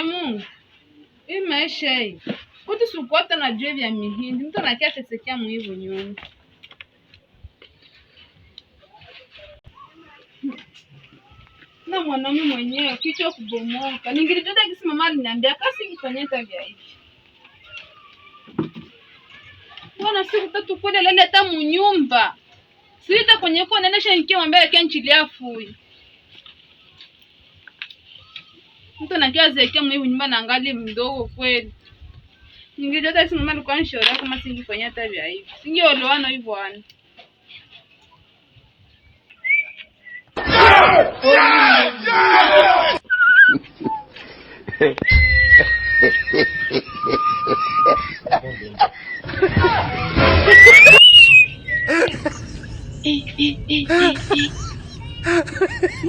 Mungu. Hii maisha hii. Kuti sukuata na jwe vya mihindi. Mtu anakia tesekea muhivu nyoni. Na mwanaume mwenyewe kichwa kubomoka. Ningilijua kisi mama aliniambia kasi kifanyeta vya hivi. Wana siku tatu kule lele hata munyumba. Sita kwenye kwa nanesha nikiwa mbele kenchilia fui. Mtu anakia zekia muhivu nyumba na angali mdogo kweli. Ningilijua kisi mama alikuwa nishauri kama singifanyeta vya hivi. Singeolewana hivyo ana.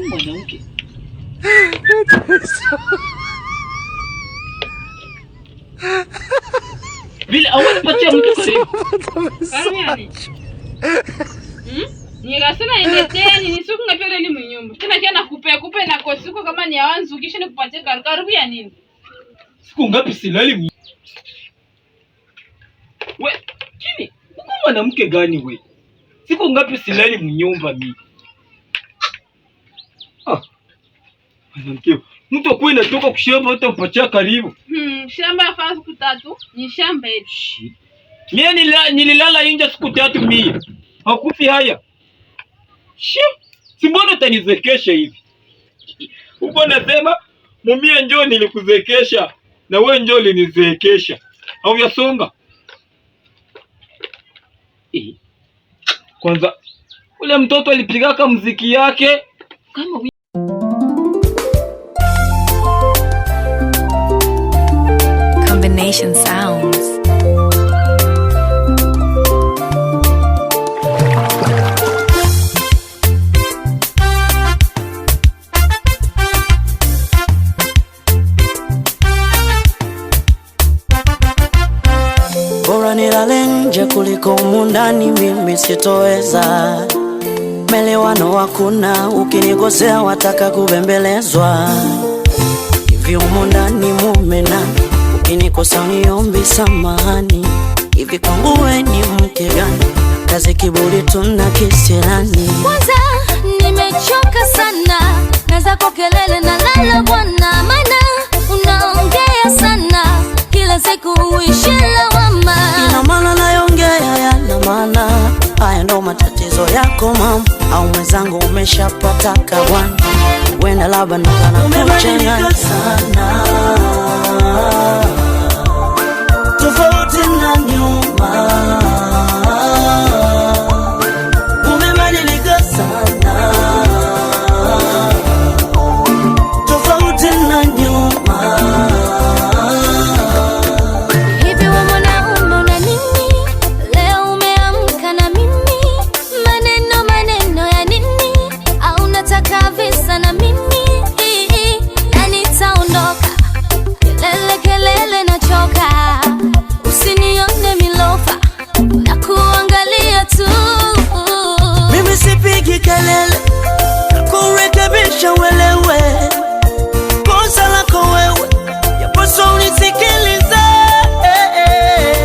Mwanamke. Vile awali patia mtu karibu. Karibu. Nikasema indeteni nisuku ngapele ni mnyumba. Tena kia kupe na kosuko kama ni awanzu kisha nikupatie karibu ya nini? Siku ngapi silali? We, kini? Uko mwanamke gani we? Siku ngapi silali mnyumba mimi? Mwanamke, mtu akuwe natoka kushamba hata upatia karibu. Shamba ya siku 3 ni shamba eti. Mimi nililala nje siku 3 mimi. Hakufi haya. Si mbona utanizekesha hivi? Uko nasema mumie njoo nilikuzekesha na wewe njoo ulinizekesha. Au yasonga? Kwanza ule mtoto alipigaka muziki yake kama Combination Sounds. Bora nilale nje kuliko mundani, mimi sitoweza. Melewano hakuna, ukinigosea wataka kubembelezwa. Hivi mundani mume nani, ukinikosa uniombi samahani. Hivi kwangu we ni mke gani, kazi kiburi tuna kisirani. Kwanza nimechoka sana na zako kelele na lala bwana. Maana unaongea sana kila siku uishi lawama. Ina maana nayongea yana maana. Haya ndo matatizo yako mama. Au mwenzangu umeshapata kawana, wenda labda nakana kuchanganya sana. Tofauti na nyuma, umebadilika sana. Tofauti na nyuma. Hivi wewe mwanaume una nini? Leo umeamka na mimi. Maneno ya nini? Au unataka visa na mimi? Na nitaondoka. Kelele nachoka. Usinione milofa na kuangalia tu. Mimi sipigi kelele, kurekebisha uelewe. Kosa lako wewe, yapaswa unisikilize.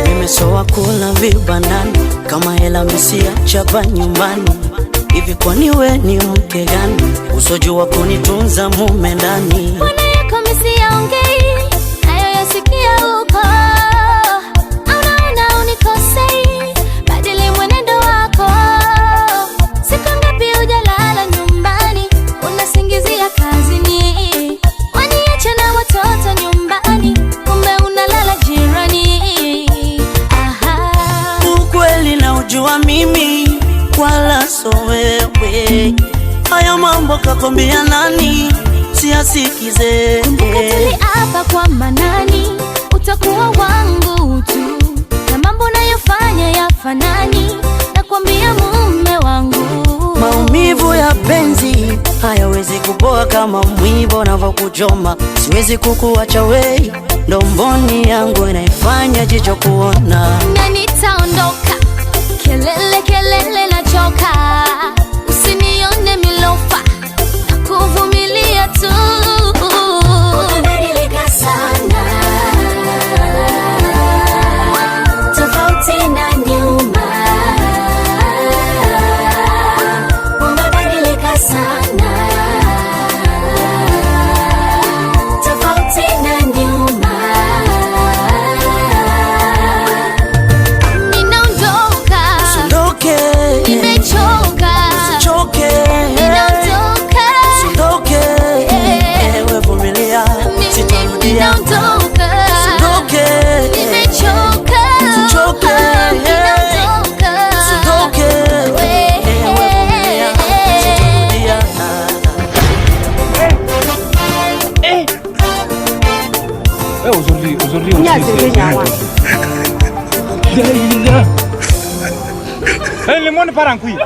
Mimi soa kula vibandani, kama hela misiacha nyumbani. Hivi kwani we ni mke gani, usojua kunitunza mume ndani? Mbona yako misiyaongei, nayo yasikia huko. Unaona unikosei, badili mwenendo wako. Siku ngapi hujalala nyumbani, unasingizia kazini. Waniacha na watoto nyumbani, kumbe unalala jirani. Ukweli na ujua mimi, wala so wewe. Haya mambo kakwambia nani, siyasikize. Mkatili hapa kwa manani, utakuwa wangu tu. Na mambo nayofanya yafanani, nakwambia mume wangu. Maumivu ya penzi hayawezi kupoa kama mwiba unavyokuchoma. Siwezi kukuacha wewe, ndo mboni yangu inaifanya jicho kuona. Na nitaondoka, kelele nachoka. Usinione milofa na kuvumilia tu. Umebadilika sana. aujourd'hui aussi c'est le monde part en couille.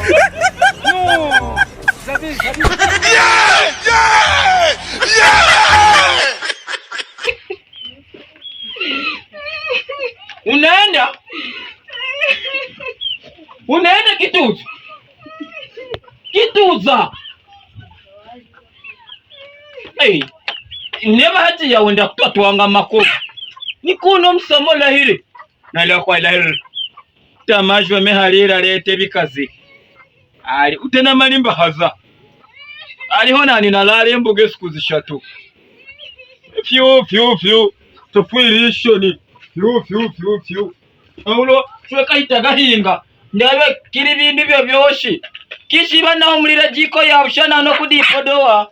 Non, Unaenda Kituza. Hey, neba hati ya wenda kutwanga makofi. Nikuno msomo lahiri. Nalio kwa lahiri. Tamajwe mehalira lete bikazi. Ali utena malimba haza. Aliho nani nalale mbuge siku zishatu. Fiu. Tofwirishoni. Fiu. Aulo chweka itagahinga. Ndabe kiri bintu byo byoshi. Kishiba na umulira jiko ya ushana no kudipodoa.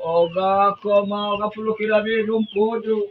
Oga koma ogafulukira bintu mpodo.